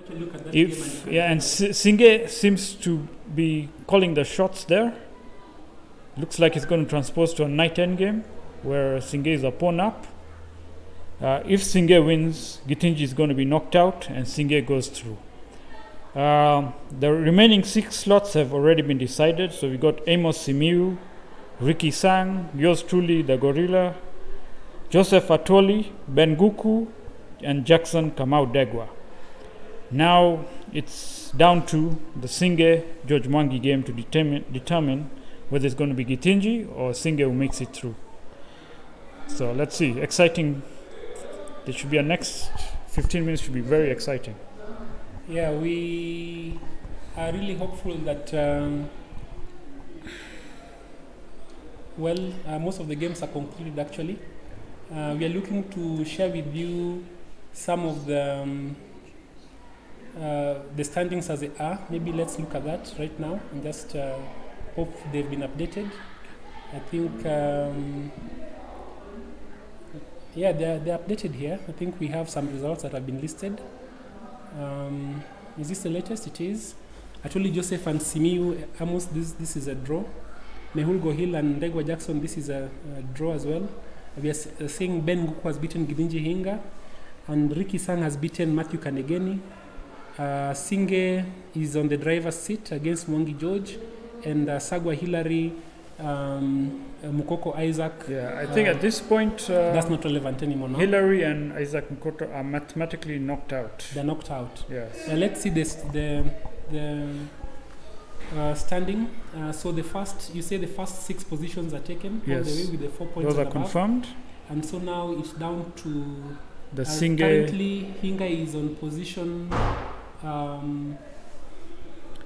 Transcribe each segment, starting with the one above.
Look at that If and Singe seems to be calling the shots there. Looks like it's going to transpose to a knight endgame where Singe is a pawn up. If Singe wins, Gitinji is going to be knocked out and Singe goes through. The remaining 6 slots have already been decided. So we got Amos Simiu, Ricky Sang, yours truly, the Gorilla, Joseph Atoli, Ben Guku, and Jackson Kamau Degwa. Now it's down to the Singe George Mwangi game to determine whether it's going to be Gitinji or Singe who makes it through. So let's see. Exciting. There should be a next 15 minutes should be very exciting. Yeah, we are really hopeful that most of the games are concluded actually. We are looking to share with you some of the standings as they are. Maybe let's look at that right now and just hope they've been updated. I think they're updated here. I think we have some results that have been listed. Is this the latest? It is. Actually, Joseph and Simiu Amos, this is a draw. Mehul Gohil and Ndegwa Jackson, this is a draw as well. We are saying Ben Guku has beaten Gidinji Hinga, and Ricky Sang has beaten Matthew Kanegeni. Singe is on the driver's seat against Mwangi George, and Sagwa Hillary, Mukoko Isaac. Yeah, I think at this point that's not relevant anymore now. Hillary and Isaac Mkoto are mathematically knocked out. They're knocked out. Yes. Let's see the standing. So the first 6 positions are taken all the way with the 4 points. Those are above. confirmed. And so now it's down to the Singe. Currently, Hinga is on position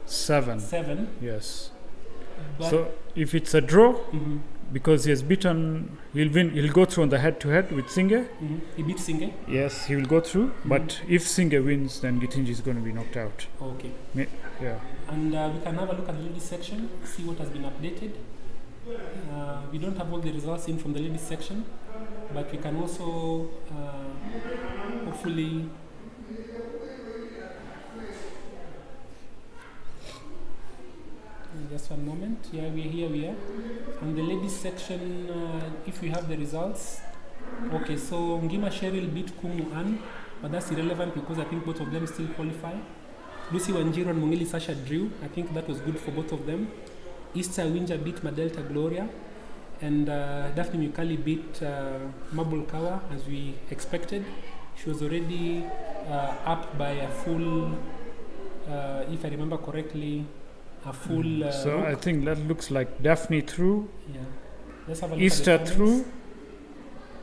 7. Yes. But so if it's a draw, because he has beaten, he'll win. He'll go through on the head-to-head with Singe. He beat Singe. Yes, he will go through. But if Singe wins, then Gitinji is going to be knocked out. Okay. Yeah. And we can have a look at the ladies section, see what has been updated. We don't have all the results in from the ladies section, but we can also hopefully. Just one moment. Yeah, here we are. And the ladies section, if we have the results. Okay, so Ngima Cheryl beat Kumu Ann, but that's irrelevant because I think both of them still qualify. Lucy Wanjiru and Mungili Sasha drew. I think that was good for both of them. Easter Winja beat Madelta Gloria. And Daphne Mukali beat Mabul Kawa as we expected. She was already up by a full, if I remember correctly, a full. So I think that looks like Daphne through. Yeah. Let's have a look Easter at the through.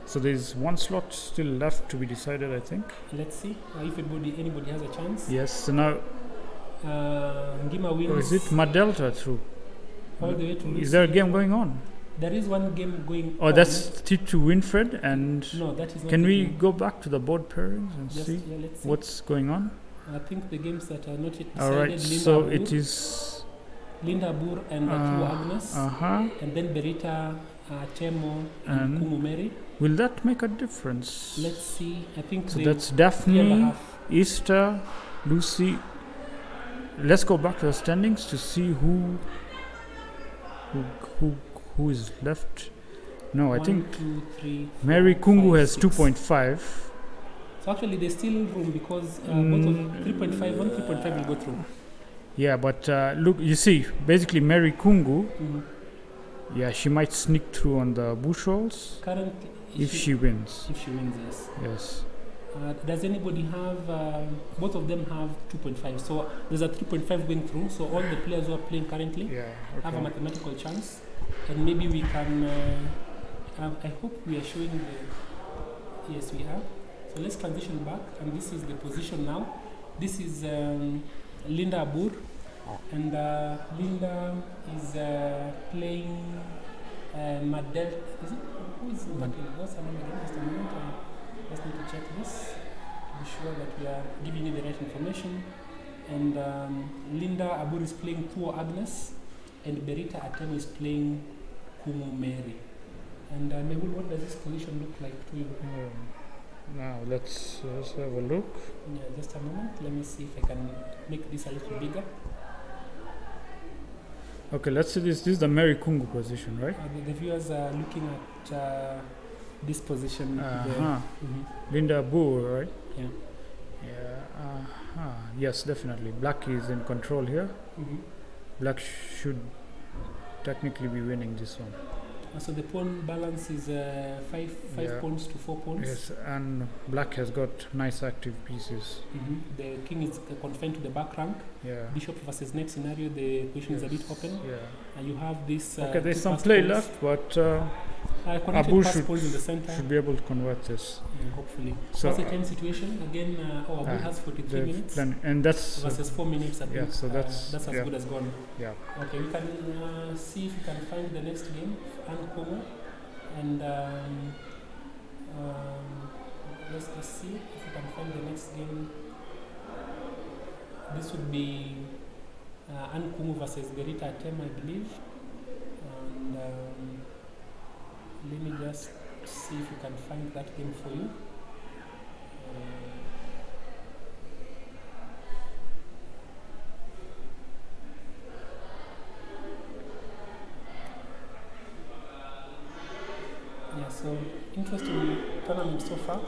So there's one slot still left to be decided, I think. Let's see if anybody has a chance. Yes. So now. Ngima wins. Or is it Madelta through? All the way to Lucy. Is there a game going on? There is one game going on. Oh, that's Titu Winfred and. No, that is not. Can we go back to the board pairings and see let's see what's going on? I think the games that are not yet decided. All right. Linda So Abur, it is. Linda Abur and Atu Agnes. And then Berita Temo and Kumu Mary. Will that make a difference? Let's see. I think so. That's Daphne, Easter, Lucy. Let's go back to the standings to see who is left. No, I think 2, 3, 4, Mary Kungu 5, has 6. 2.5. So actually there's still room because both of 3.5 and 3.5 will go through. Yeah, but look, you see, basically Mary Kungu, yeah, she might sneak through on the bush rolls. Currently, if she wins. If she wins, yes. Yes. Does anybody have, both of them have 2.5, so there's a 3.5 going through, so all the players who are playing currently have a mathematical chance, and maybe we can, I hope we are showing the, yes we are, so let's transition back, and this is the position now. This is Linda Abur, and Linda is playing Madel, is it? Who is Madel? What's her name again? Just a moment. Just need to check this to be sure that we are giving you the right information. And Linda Abur is playing Tuo Agnes, and Berita Atem is playing Kumu Mary. And Mehul, what does this position look like to you? Now let's have a look. Yeah, just a moment. Let me see if I can make this a little bigger. Okay, let's see this. This is the Mary Kungu position, right? The viewers are looking at this position. Linda Boo, right? Yeah. Yeah. Yes, definitely. Black is in control here. Black should technically be winning this one. So the pawn balance is 5 pawns to 4 pawns. Yes, and black has got nice active pieces. The king is confined to the back rank. Yeah. Bishop versus knight scenario, the position is a bit open. Yeah. And you have this. Okay, there's some play left, but Abu should be able to convert this. Yeah, hopefully. So what's the time situation? Again, Abu has 43 minutes. And that's versus 4 minutes. Yeah, so that's as good as gone. Yeah. Okay, we can see if we can find the next game, Ankomo, and let's just see if we can find the next game. This would be Ankumu versus Gerita Atem, I believe. And let me just see if we can find that game for you. Yeah, so interesting tournament so far.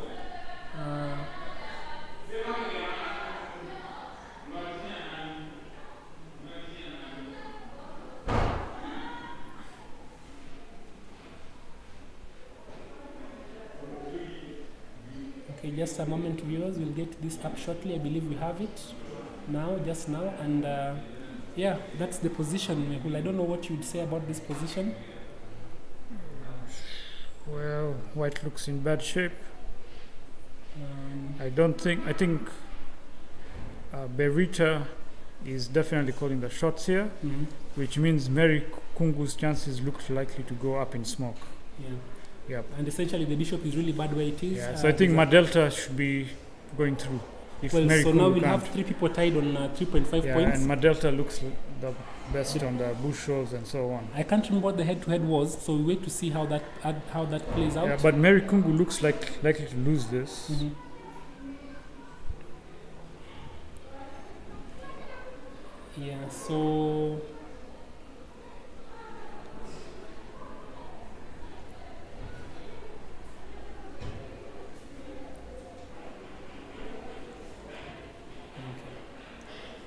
Okay, just a moment, viewers. We'll get this up shortly. I believe we have it now, just now, and yeah, that's the position. Mehul, I don't know what you'd say about this position. Well, white looks in bad shape. I think Berita is definitely calling the shots here, which means Mary Kungu's chances look likely to go up in smoke. Yeah. Yep. And essentially the bishop is really bad where it is. Yeah, so I think Madelta should be going through. If well, Mary so Kungu now we'll can't. have 3 people tied on 3.5 points. And Madelta looks the best on the bush rolls and so on. I can't remember what the head-to-head was, so we wait to see how that plays out. Yeah, but Mary Kungu looks likely to lose this. Yeah, so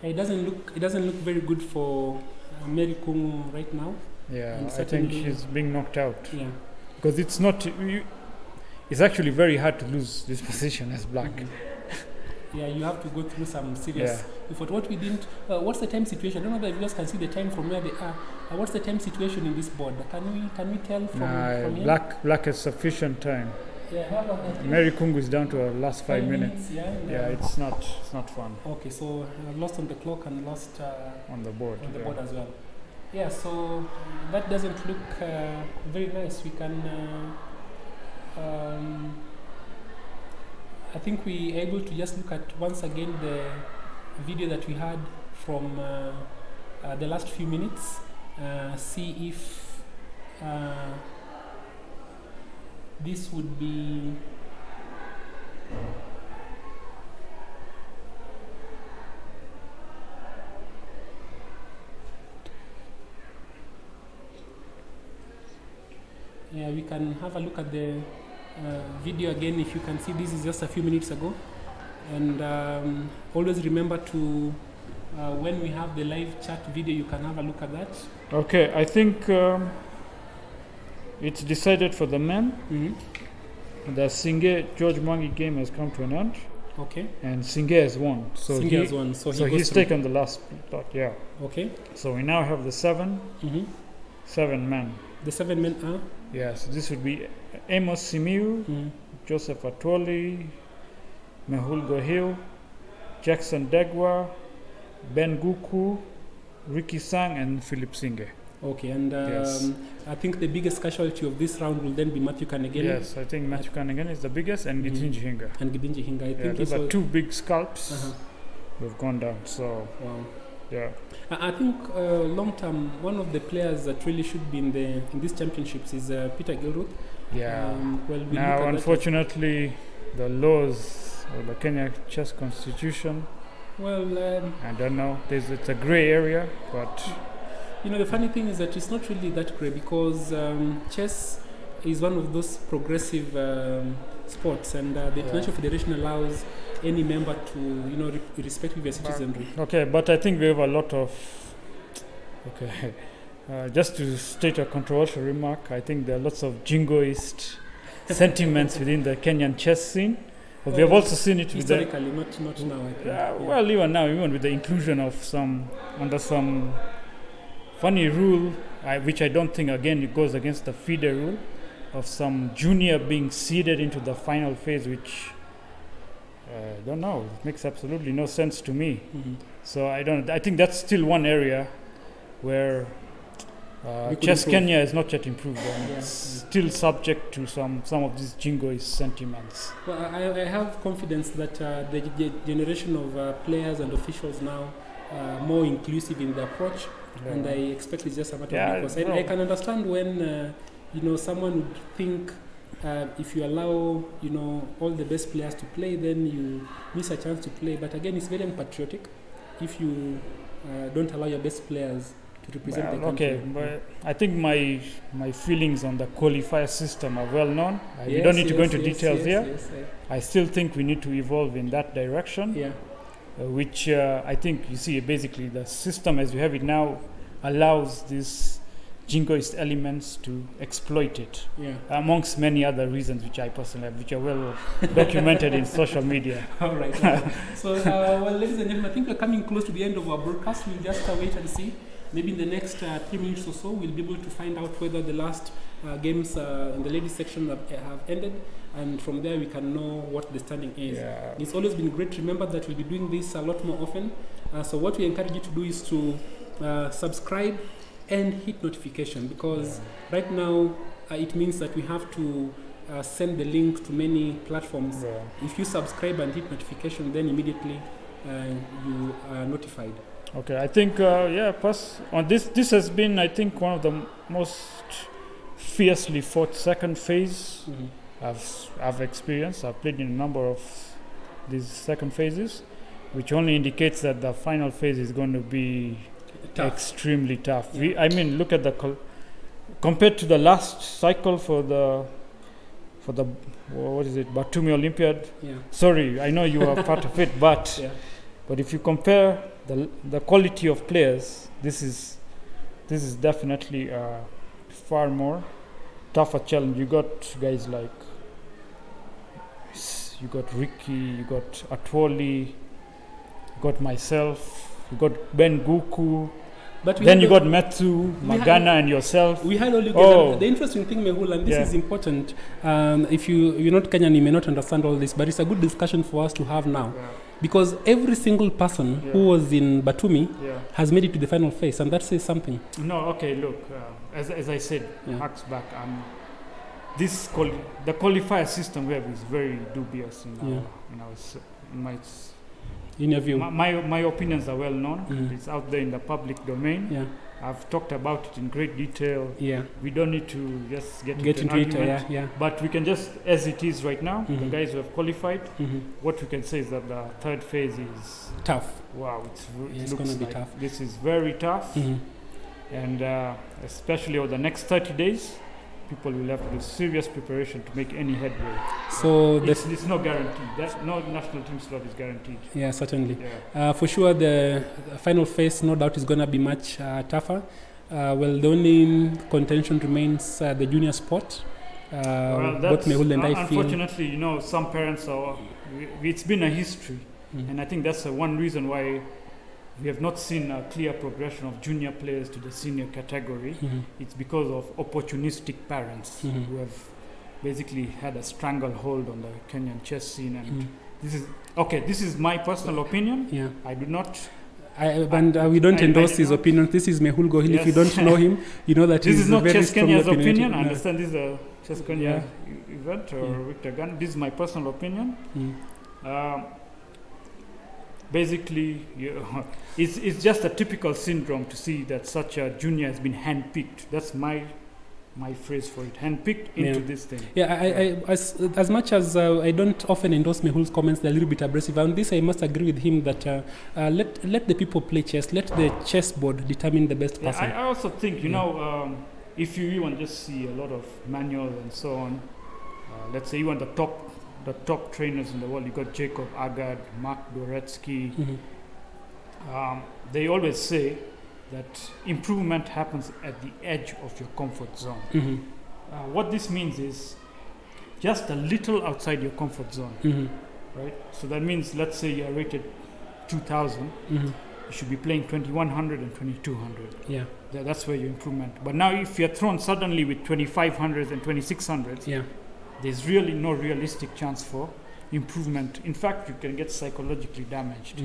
it doesn't look very good for Mary Kungu right now. Yeah, I think she's being knocked out. Yeah, because it's not. It's actually very hard to lose this position as black. Yeah, you have to go through some serious effort. What we didn't. What's the time situation? I don't know if the viewers can see the time from where they are. What's the time situation in this board? Can we tell from here? Black has sufficient time. Yeah, Mary Kungu is down to her last 5 minutes. Yeah, it's not fun. Okay, so lost on the clock and lost on the board. On the board as well. Yeah, so that doesn't look very nice. We can. I think we are able to just look at once again the video that we had from the last few minutes. See if this would be we can have a look at the video again. If you can see, this is just a few minutes ago, and always remember to when we have the live chat video, you can have a look at that. Okay, I think it's decided for the men. The Singhe George Mwangi game has come to an end. Okay. And Singhe has won. So Singhe has won. So he's taken the last spot. Yeah. Okay. So we now have the 7 men. The 7 men are? Yeah, so this would be Amos Simiu, Joseph Atwoli, Mehul Gohil, Jackson Degwa, Ben Guku, Ricky Sang, and Philip Singhe. Okay, and I think the biggest casualty of this round will then be Matthew Kanegene. Yes, I think Matthew Kanegene is the biggest, and Gidinji Hinga. And Gidinji Hinga, I think those are 2 big scalps who've gone down. So, wow. Yeah. I think long term, one of the players that really should be in these championships is Peter Gilruth. Yeah. Now, unfortunately, the laws or the Kenya chess constitution. Well, I don't know. It's a gray area, but the funny thing is that it's not really that gray, because chess is one of those progressive sports, and the International Federation allows any member to, irrespective of their citizenry. Okay, but I think we have a lot of. Okay, just to state a controversial remark, I think there are lots of jingoist sentiments within the Kenyan chess scene. But we have also seen it historically, not now. I think. Well, even now, even with the inclusion of under some funny rule, which I don't think again it goes against the FIDE rule, of some junior being seeded into the final phase, which I don't know. It makes absolutely no sense to me. Mm-hmm. So I think that's still one area where Chess Kenya is not yet improved on. It's still subject to some of these jingoist sentiments. Well, I have confidence that the generation of players and officials now are more inclusive in the approach, and I expect it's just a matter of because I can understand when someone would think if you allow all the best players to play, then you miss a chance to play. But again, it's very unpatriotic if you don't allow your best players to represent the country. Okay, but I think my feelings on the qualifier system are well known. We don't need to go into details here. I still think we need to evolve in that direction. Yeah. Which I think you see basically the system as we have it now allows these jingoist elements to exploit it, amongst many other reasons which I personally have, which are well documented in social media. All right. So, well, ladies and gentlemen, I think we're coming close to the end of our broadcast. We'll just wait and see. Maybe in the next 3 minutes or so, we'll be able to find out whether the last games in the ladies section have ended, and from there we can know what the standing is. Yeah. It's always been great. Remember that we'll be doing this a lot more often. So what we encourage you to do is to subscribe and hit notification, because right now it means that we have to send the link to many platforms. If you subscribe and hit notification, then immediately you are notified. Okay, I think on this has been, I think, one of the most fiercely fought second phase I've experienced. I've played in a number of these second phases, which only indicates that the final phase is going to be extremely tough. Look at compared to the last cycle for the what is it, Batumi Olympiad. Sorry, I know you are part of it, but if you compare the quality of players, this is definitely a far more tougher challenge. You got guys like Ricky, you got Atwoli, you got myself, you got Ben Guku. But then you got Metsu, Magana, and yourself. We had all you guys. The interesting thing, Mehul, and this is important. If you're not Kenyan, you may not understand all this, but it's a good discussion for us to have now. Because every single person who was in Batumi has made it to the final phase, and that says something. No, okay, look, as I said, harks back, the qualifier system we have is very dubious in your view. My opinions are well known. It's out there in the public domain. I've talked about it in great detail. We don't need to just get into it. But we can just, as it is right now, the guys who have qualified, what we can say is that the third phase is tough. Wow, it's going to be tough. This is very tough, and especially over the next 30 days, people will have to do serious preparation to make any headway. So it's no guarantee. No national team slot is guaranteed. Yeah, certainly. For sure, the final phase, no doubt, is going to be much tougher. Well, the only contention remains the junior sport. Both Mehul and I feel. Unfortunately, some parents are. It's been a history, and I think that's one reason why we have not seen a clear progression of junior players to the senior category. It's because of opportunistic parents who have basically had a stranglehold on the Kenyan chess scene. And this is my personal opinion. I do not. We don't endorse his opinion. This is Mehul Gohil. If you don't know him, you know that this is not Chess Kenya's opinion. I understand this is a Chess Kenya event or Victor Gunn. This is my personal opinion. Basically, it's just a typical syndrome to see that such a junior has been handpicked. That's my my phrase for it, handpicked into this thing. Yeah, as much as I don't often endorse Mehul's comments, they're a little bit abrasive. On this, I must agree with him that let the people play chess. Let the chessboard determine the best person. I also think, you know, if you even just see a lot of manuals and so on, let's say even the top trainers in the world, you got Jacob Agard, Mark Dvoretsky, they always say that improvement happens at the edge of your comfort zone. What this means is just a little outside your comfort zone, right? So that means, let's say you're rated 2,000, you should be playing 2,100 and 2,200. Yeah. That's where your improvement. But now if you're thrown suddenly with 2,500 and 2,600, there's really no realistic chance for improvement. In fact, you can get psychologically damaged.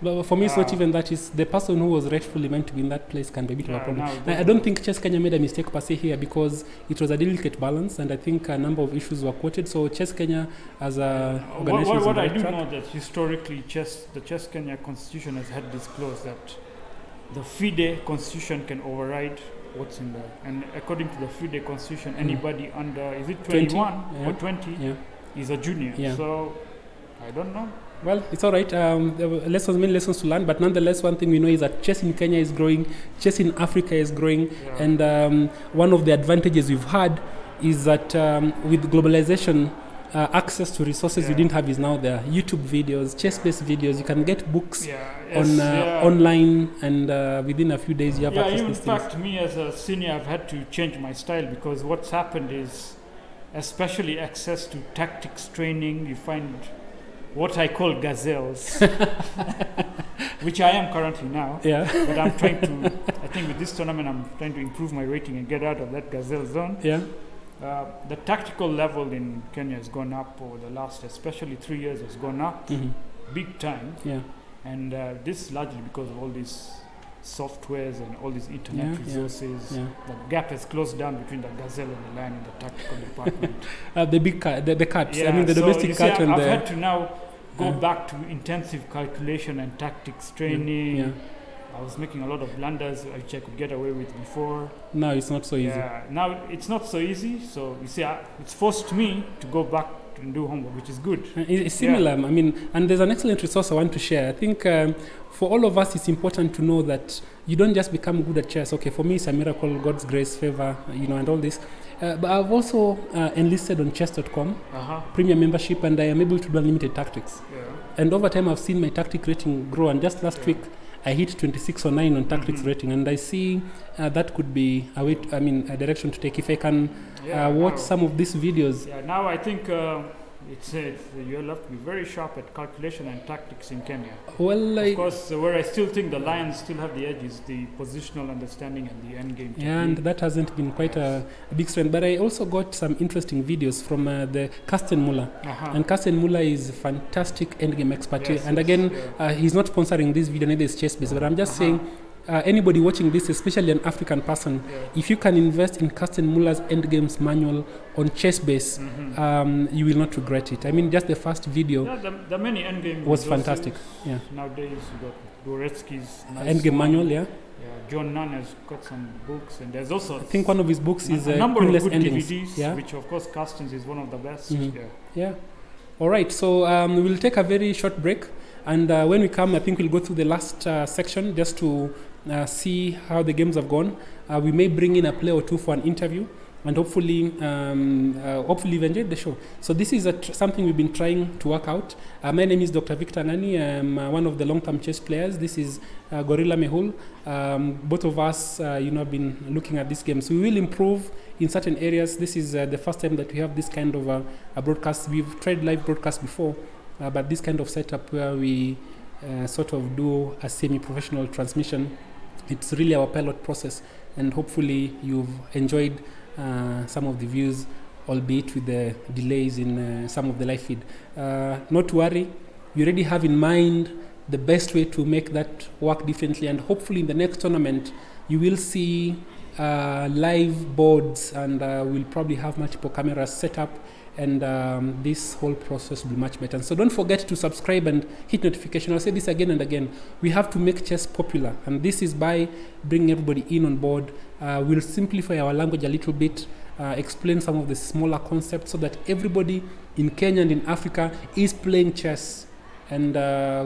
But for me, it's not even that. It's the person who was rightfully meant to be in that place can be a bit of a problem. I don't think Chess Kenya made a mistake per se here, because it was a delicate balance, and I think a number of issues were quoted. So Chess Kenya as a organization, what I do know that historically the Chess Kenya constitution has had this clause that the FIDE constitution can override what's in there. And according to the FIDE constitution, anybody under, is it 21 or 20? Is a junior, so I don't know. Well, it's all right. There were many lessons to learn, but nonetheless, one thing we know is that chess in Kenya is growing, chess in Africa is growing, and one of the advantages we've had is that with globalization, access to resources you didn't have is now there. YouTube videos, chess-based videos, you can get books online, and within a few days you have access to these things. In fact, me as a senior, I've had to change my style, because what's happened is, especially access to tactics training, you find what I call gazelles, which I am currently now. But I'm trying to, I think with this tournament, I'm trying to improve my rating and get out of that gazelle zone. The tactical level in Kenya has gone up over the last, especially 3 years, has gone up big time. And this is largely because of all these softwares and all these internet resources. The gap has closed down between the gazelle and the lion in the tactical department. The big cat, the cat. I mean, the domestic cat. I've had to now go back to intensive calculation and tactics training. I was making a lot of blunders which I could get away with before. Now it's not so easy. Now it's not so easy. So you see, it's forced me to go back and do homework, which is good. It's similar. I mean, and there's an excellent resource I want to share. I think for all of us, it's important to know that you don't just become good at chess. Okay, for me, it's a miracle, God's grace, favor, and all this. But I've also enlisted on chess.com, premium membership, and I am able to do unlimited tactics. And over time, I've seen my tactic rating grow. And just last week, I hit 26 or 9 on tactics rating, and I see that could be a direction to take if I can watch some of these videos. Now I think you'll have to be very sharp at calculation and tactics in Kenya. Well, of course, where I still think the Lions still have the edge is the positional understanding and the end game technique. And that hasn't been quite a big strength. But I also got some interesting videos from the Carsten Muller. And Carsten Muller is fantastic endgame expert. And again, he's not sponsoring this video, neither is chess-based, but I'm just saying, anybody watching this, especially an African person, if you can invest in Carsten Muller's Endgames manual on Chessbase, you will not regret it. I mean, just the first video the many endgame was fantastic. Nowadays, you got Dvoretsky's Endgame manual, John Nunn has got some books, and there's also, I think one of his books is a number of good endings. DVDs, which of course Carsten's is one of the best. All right, so we'll take a very short break, and when we come, I think we'll go through the last section just to see how the games have gone. We may bring in a player or two for an interview, and hopefully you've enjoyed the show. So this is something we've been trying to work out. My name is Dr. Victor Ngani. I'm one of the long-term chess players. This is Gorilla Mehul. Both of us, have been looking at this game. So we will improve in certain areas. This is the first time that we have this kind of a broadcast. We've tried live broadcast before, but this kind of setup where we sort of do a semi-professional transmission, it's really our pilot process, and hopefully you've enjoyed some of the views, albeit with the delays in some of the live feed. Not to worry, you already have in mind the best way to make that work differently, and hopefully in the next tournament you will see live boards, and we'll probably have multiple cameras set up, and this whole process will be much better. And so don't forget to subscribe and hit notification. I'll say this again and again. We have to make chess popular, and this is by bringing everybody in on board. We'll simplify our language a little bit, explain some of the smaller concepts so that everybody in Kenya and in Africa is playing chess, and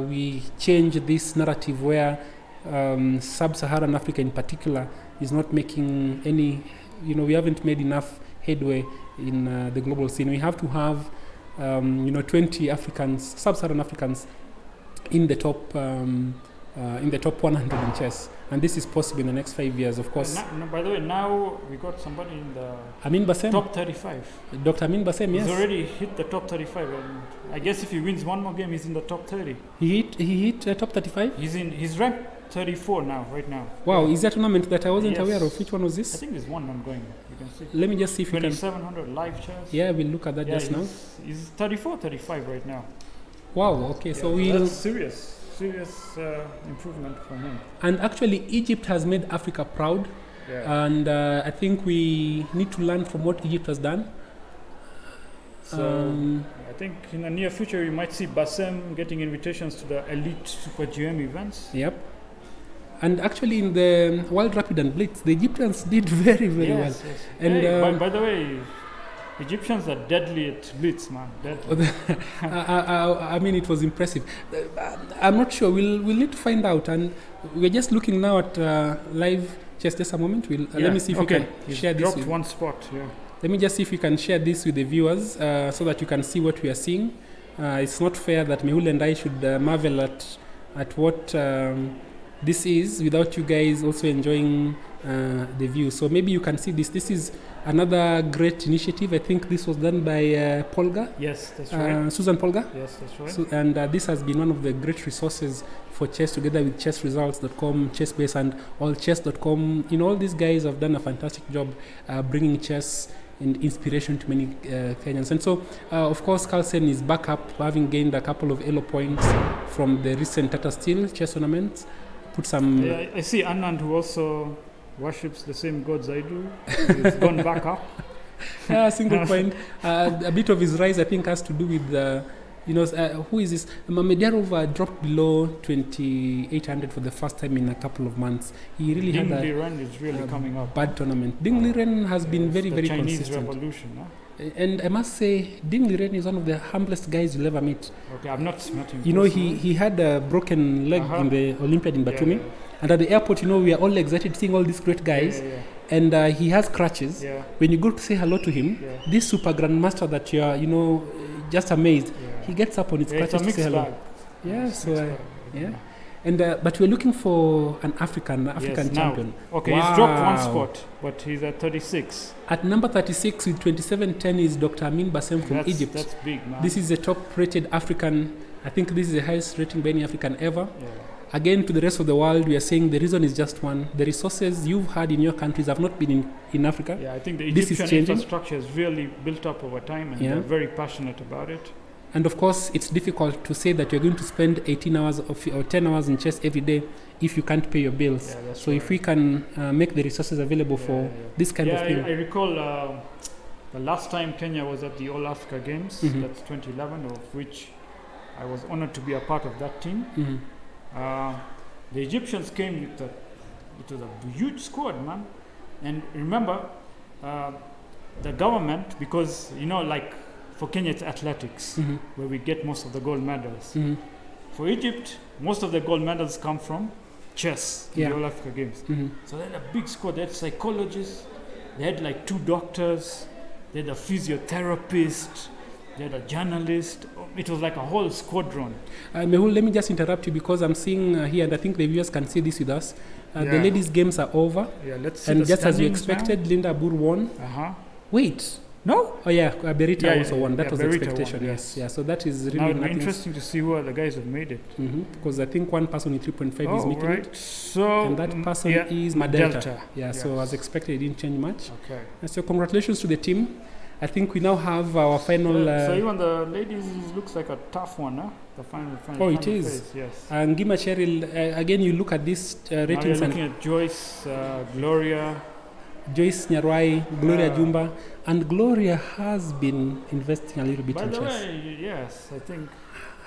we change this narrative where sub-Saharan Africa in particular is not making any, we haven't made enough headway in the global scene. We have to have 20 Africans, sub-Saharan Africans, in the top 100 in chess, and this is possible in the next 5 years, of course. By the way, now we got somebody in the Amin Bassem, top 35. Dr. Amin Bassem, yes. He's already hit the top 35, and I guess if he wins one more game, he's in the top 30. He hit top 35. He's ranked 34 now, right now. Wow, is that a tournament that I wasn't aware of? Which one was this? I think there's one ongoing. You can see. Let me just see if you can. 2,700 live chess. Yeah, we'll look at that just now. He's 34, 35 right now. Wow. Okay, so we'll. That's serious improvement for him. And actually, Egypt has made Africa proud, and I think we need to learn from what Egypt has done. So I think in the near future you might see Bassem getting invitations to the elite Super GM events. Yep. And actually, in the World Rapid and Blitz, the Egyptians did very, very well. Yes. And hey, by the way, Egyptians are deadly at Blitz, man. Deadly. I mean, it was impressive. I'm not sure. We'll need to find out. And we're just looking now at live chess. Just a moment. Let me see if we can share this. Dropped one spot. Yeah. Let me just see if we can share this with the viewers so that you can see what we are seeing. It's not fair that Mehul and I should marvel at what this is without you guys also enjoying the view. So maybe you can see this. This is another great initiative. I think this was done by Polga. Yes, that's right. Susan Polga. Yes, that's right. So, and this has been one of the great resources for chess, together with chessresults.com, chessbase, and allchess.com. All these guys have done a fantastic job bringing chess and inspiration to many Kenyans. And so, of course, Carlsen is back up, having gained a couple of elo points from the recent Tata Steel chess tournaments. Put some. Yeah, I see Anand, who also worships the same gods I do. He's gone back up. Yeah, single point. A bit of his rise, I think, has to do with who is this? Mamedyanov dropped below 2,800 for the first time in a couple of months. He really Ding had Liren is really coming up. Bad tournament. Ding Liren has been very, very Chinese consistent. Revolution, huh? And I must say, Ding Liren is one of the humblest guys you'll ever meet. Okay, I've not met him. He had a broken leg in the Olympiad in Batumi. Yeah. And at the airport, we are all excited seeing all these great guys. And he has crutches. Yeah. When you go to say hello to him, this super grandmaster that you are, just amazed, he gets up on his crutches to say hello. Bag. Yeah, so And but we're looking for an African champion. Okay, he's dropped one spot, but he's at 36. At number 36 with 2710 is Dr. Amin Bassem from Egypt. That's big, man. This is the top-rated African. I think this is the highest rating by any African ever. Yeah. Again, to the rest of the world, we are saying the reason is just one. The resources you've had in your countries have not been in Africa. Yeah, I think the Egyptian infrastructure has really built up over time, and they're very passionate about it. And of course, it's difficult to say that you're going to spend 18 hours or 10 hours in chess every day if you can't pay your bills. Yeah, so if we can make the resources available for this kind of thing. I recall the last time Kenya was at the All Africa Games, that's 2011, of which I was honored to be a part of that team. The Egyptians came with it was a huge squad, man. And remember, the government, because, for Kenya, it's athletics, where we get most of the gold medals. For Egypt, most of the gold medals come from chess in the All Africa Games. So they had a big squad. They had psychologists, they had 2 doctors, they had a physiotherapist, they had a journalist. It was like a whole squadron. Mehul, let me just interrupt you because I'm seeing here, and I think the viewers can see this with us. The ladies' games are over. Yeah, let's see. And just as we expected, Linda Abur won. Wait. No? Oh yeah, Berita also won. That was the expectation. Yes. Yeah. So that is really interesting to see who are the guys who made it. Because I think one person in 3.5 is making it. So and that person is Madelta. Yeah. So as expected, it didn't change much. Okay. And so congratulations to the team. I think we now have our final. So even the ladies looks like a tough one, huh? The final. Oh, it is. Phase, yes. And Gima Cheryl, again, you look at these ratings. Now you're looking at Joyce, Gloria. Joyce Nyarwai, Gloria Jumba, and Gloria has been investing a little bit in chess. By the way, yes, I think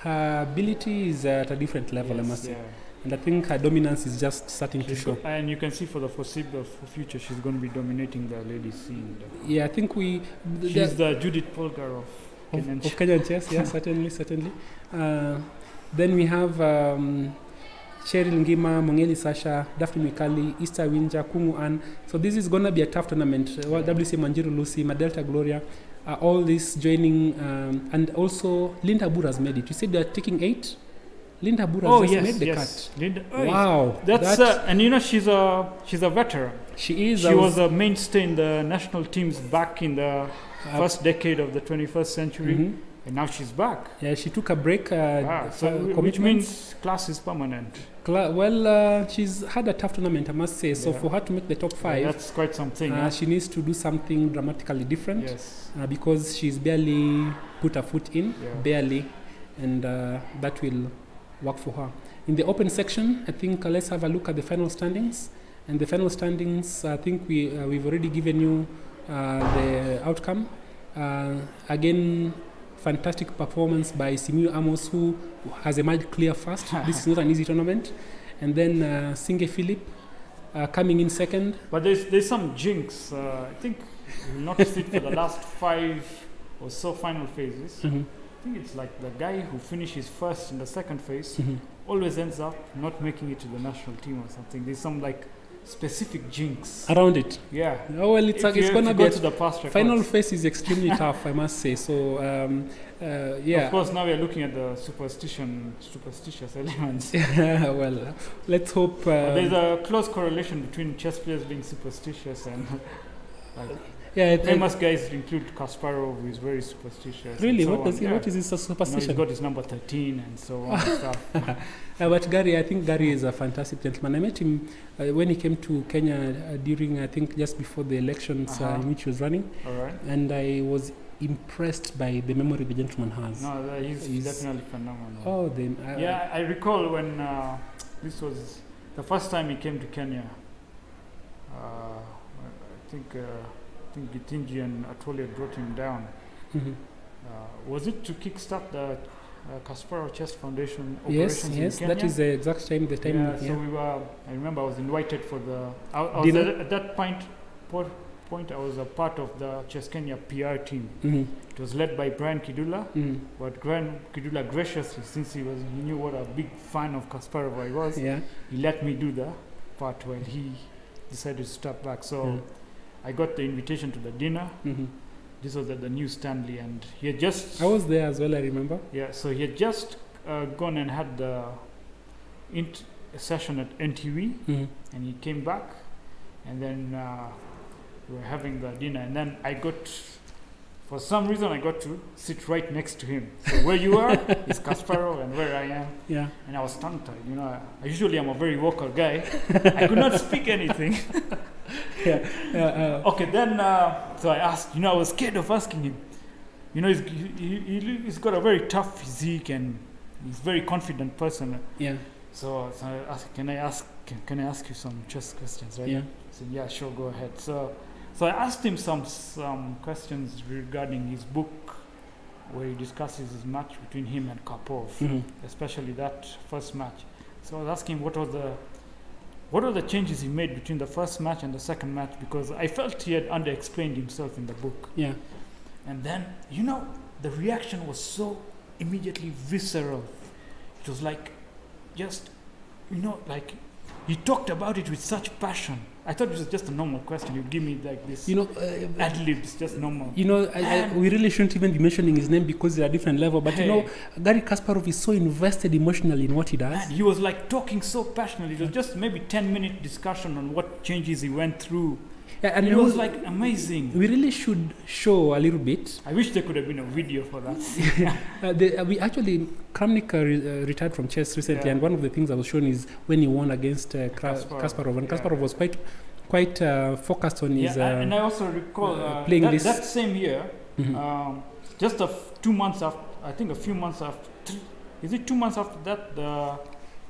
her ability is at a different level, I must say. And I think her dominance is just starting to show. And you can see for the foreseeable future, she's going to be dominating the ladies scene. Yeah, I think she's the Judith Polgar of Kenyan chess. Yeah, certainly. Then we have Cheryl Ngima, Mongeli Sasha, Daphne Mikali, Easter Winja, Kungu Ann. So this is going to be a tough tournament. WC Manjiru Lucy, Madelta Gloria, all this joining, and also Linda Bura has made it. You said they are taking 8. Linda Bura has made the cut. Linda, wow, that's and you know she's a veteran. She is. She was a mainstay in the national teams back in the first decade of the 21st century, and now she's back. Yeah, she took a break. Which means class is permanent. She's had a tough tournament, I must say. So for her to make the top 5, that's quite something. She needs to do something dramatically different. Yes. Because she's barely put her foot in, barely, and that will work for her. In the open section, I think let's have a look at the final standings. And the final standings, I think we've already given you the outcome. Again, fantastic performance by Simiyu Amos, who has emerged clear first. This is not an easy tournament. And then Singe Philip coming in second. But there's some jinx. I think you'll notice it for the last 5 or so final phases. I think it's like the guy who finishes first in the second phase always ends up not making it to the national team or something. There's some like specific jinx around it. Yeah. Oh well, it's going to be to the past final phase is extremely tough, I must say. So Of course, now we are looking at the superstitious elements. Well, let's hope. There's a close correlation between chess players being superstitious and. Famous guys include Kasparov, who is very superstitious. Really? What is his superstition? He's got his number 13 and so on and stuff. But Gary, I think Gary is a fantastic gentleman. I met him when he came to Kenya during, I think, just before the elections in which he was running. All right. And I was impressed by the memory the gentleman has. No, he's definitely phenomenal. Oh, I recall when this was the first time he came to Kenya. I think Gitinji and Atwoli brought him down. Was it to kickstart the Kasparov Chess Foundation operations in Kenya? Yes, that is the exact time. So we were. I remember I was invited for the. I was at that point, I was a part of the Chess Kenya PR team. It was led by Brian Kidula, but Brian Kidula graciously, since he knew what a big fan of Kasparov I was, he let me do the part when he decided to step back. So. I got the invitation to the dinner. This was at the New Stanley, and he had just... I was there as well, I remember. Yeah, so he had just gone and had the session at NTV, and he came back, and then we were having the dinner, and then for some reason, I got to sit right next to him. So where you are is Kasparov, and where I am. Yeah. And I was tongue-tied. You know, I usually am a very vocal guy. I could not speak anything. Okay, then so I asked. You know, I was scared of asking him. You know, he's got a very tough physique, and he's a very confident person. Yeah. So I asked, can I ask you some chess questions, right? Yeah. He said, yeah, sure, go ahead. So I asked him some questions regarding his book, where he discusses his match between him and Karpov, especially that first match. So I was asking what are the changes he made between the first match and the second match, because I felt he had under-explained himself in the book. Yeah. And then, you know, the reaction was so immediately visceral. It was like, just, you know, like, he talked about it with such passion. I thought it was just a normal question. You give me like this, you know, ad-libs, just normal. You know, we really shouldn't even be mentioning his name because they're a different level. But you know, Garry Kasparov is so invested emotionally in what he does. Man, he was like talking so passionately. It was just maybe 10-minute discussion on what changes he went through. Yeah, and it was like amazing. We really should show a little bit. I wish there could have been a video for that. We actually, Kramnik retired from chess recently, and one of the things I was shown is when he won against Kasparov, and Kasparov was quite focused on his. And I also recall playing that same year, just 2 months after, I think a few months after, is it 2 months after that, the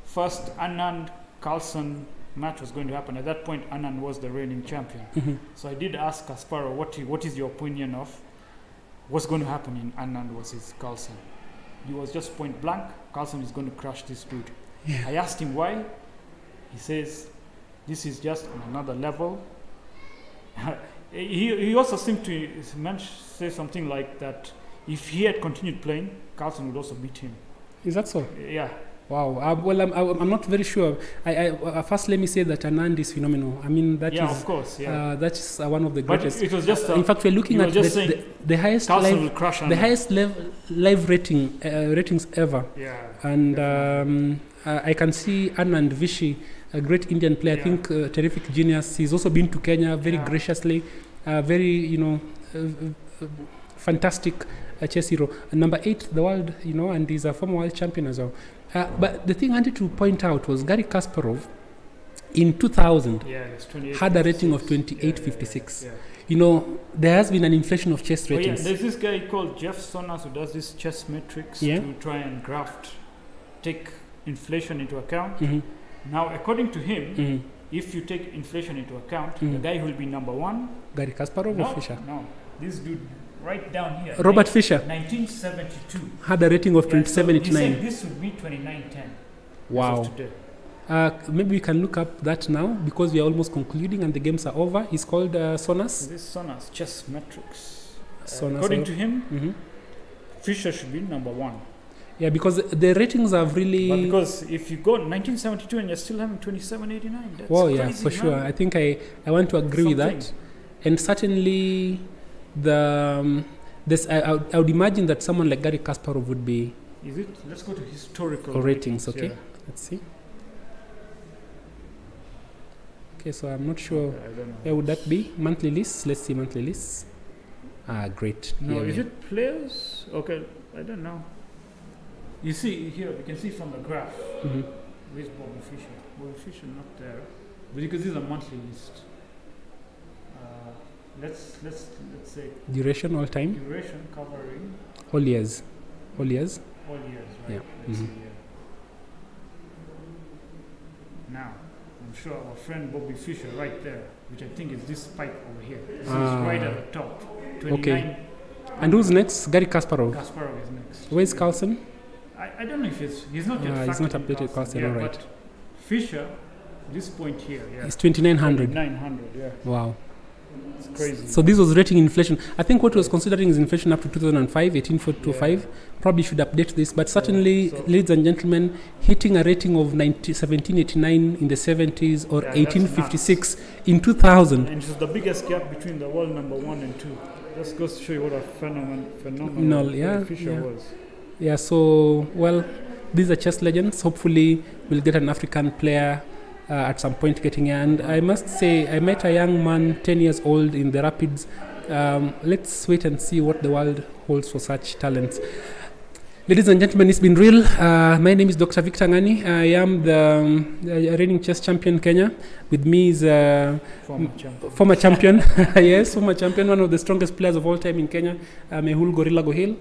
first Anand Carlsen match was going to happen. At that point, Anand was the reigning champion. So I did ask Kasparov, what is your opinion of what's going to happen in Anand versus Carlsen? He was just point blank, Carlsen is going to crush this dude. Yeah. I asked him why. He says, this is just on another level. He also seemed to say something like that if he had continued playing, Carlsen would also beat him. Is that so? Yeah. Wow. Well, I'm not very sure. First, let me say that Anand is phenomenal. I mean, that is... of course, yeah. That's one of the greatest. But it was just... in fact, we're looking at the highest live ratings ever. Yeah. And I can see Anand Vishy, a great Indian player, I think terrific genius. He's also been to Kenya very graciously, very, fantastic chess hero. Number 8 the world, and he's a former world champion as well. But the thing I wanted to point out was Garry Kasparov in 2000 had a rating of 28.56. There has been an inflation of chess ratings. There's this guy called Jeff Sonas who does this chess metrics to try and take inflation into account. Now, according to him, if you take inflation into account, the guy who will be number 1... Garry Kasparov or Fischer? No, this dude right down here. Robert Fischer. 1972. Had a rating of 27.89. So he said this would be 29.10. Wow. Maybe we can look up that now because we are almost concluding and the games are over. He's called Sonas. This Sonas chess metrics. According to him, Fischer should be number 1. Yeah, because the ratings have really... But because if you go 1972 and you're still having 27.89, that's crazy, yeah, for sure. I think I want to agree with that. And certainly, I would imagine that someone like Garry Kasparov would be... Is it? Let's go to historical ratings, okay? Yeah. Let's see. Okay, so I'm not sure. Okay, I don't know. Where would that be? Monthly lists? Let's see monthly lists. Great. No, is it players? Okay, I don't know. You see here, we can see from the graph. Where's Bobby Fischer? Bobby Fischer not there, because this is a monthly list. Let's say duration all time. Duration covering all years. All years. All years, right? Yeah. Let's see here. Now, I'm sure our friend Bobby Fischer right there, which I think is this spike over here. This is right at the top. 29. Okay. And who's next? Garry Kasparov. Kasparov is next. Where's Carlsen? I don't know if he's not yet he's not updated Carlsen, all right. But Fischer, this point here, it's 2900. 900, yeah. Wow. It's crazy. So this was rating inflation. I think what was considering is inflation up to 2005, 18.25. Probably should update this, but certainly, ladies and gentlemen, hitting a rating of 1789 in the 70s or 1856 in 2000. And it's the biggest gap between the world number 1 and 2. Just goes to show you what a phenomenal Fischer was. Yeah, so, well, these are chess legends. Hopefully, we'll get an African player at some point getting here. And I must say, I met a young man, 10 years old, in the Rapids. Let's wait and see what the world holds for such talents. Ladies and gentlemen, it's been real. My name is Dr. Victor Ngani. I am the reigning chess champion Kenya. With me is former champion. Yes, former champion, one of the strongest players of all time in Kenya, Mehul Gorilla Gohil.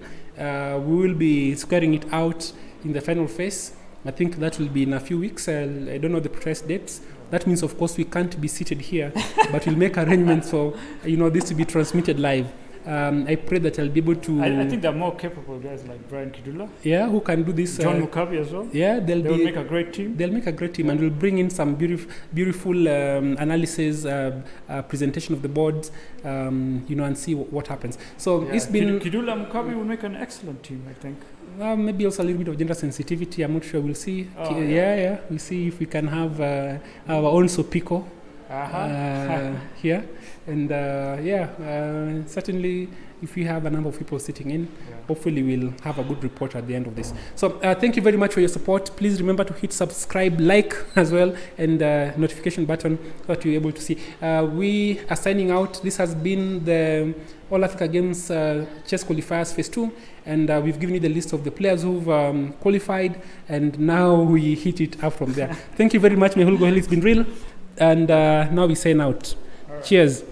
We will be squaring it out in the final phase. I think that will be in a few weeks. I don't know the precise dates. That means, of course, we can't be seated here, but we'll make arrangements for this to be transmitted live. I pray that I'll be able to... I think there are more capable guys like Brian Kidula. Yeah, who can do this. John Mukabi as well. Yeah, they'll make a great team. They'll make a great team, and we'll bring in some beautiful analysis, presentation of the boards, and see what happens. So it's been... Kidula Mukabi will make an excellent team, I think. Maybe also a little bit of gender sensitivity. I'm not sure. We'll see. We'll see if we can have our own Sopiko here. And certainly, if we have a number of people sitting in, hopefully we'll have a good report at the end of this. So thank you very much for your support. Please remember to hit subscribe, like as well, and notification button so that you're able to see. We are signing out. This has been the All Africa Games Chess Qualifiers Phase II, and we've given you the list of the players who've qualified, and now we hit it up from there. Thank you very much, Mehul Gohel. It's been real, and now we sign out. Cheers.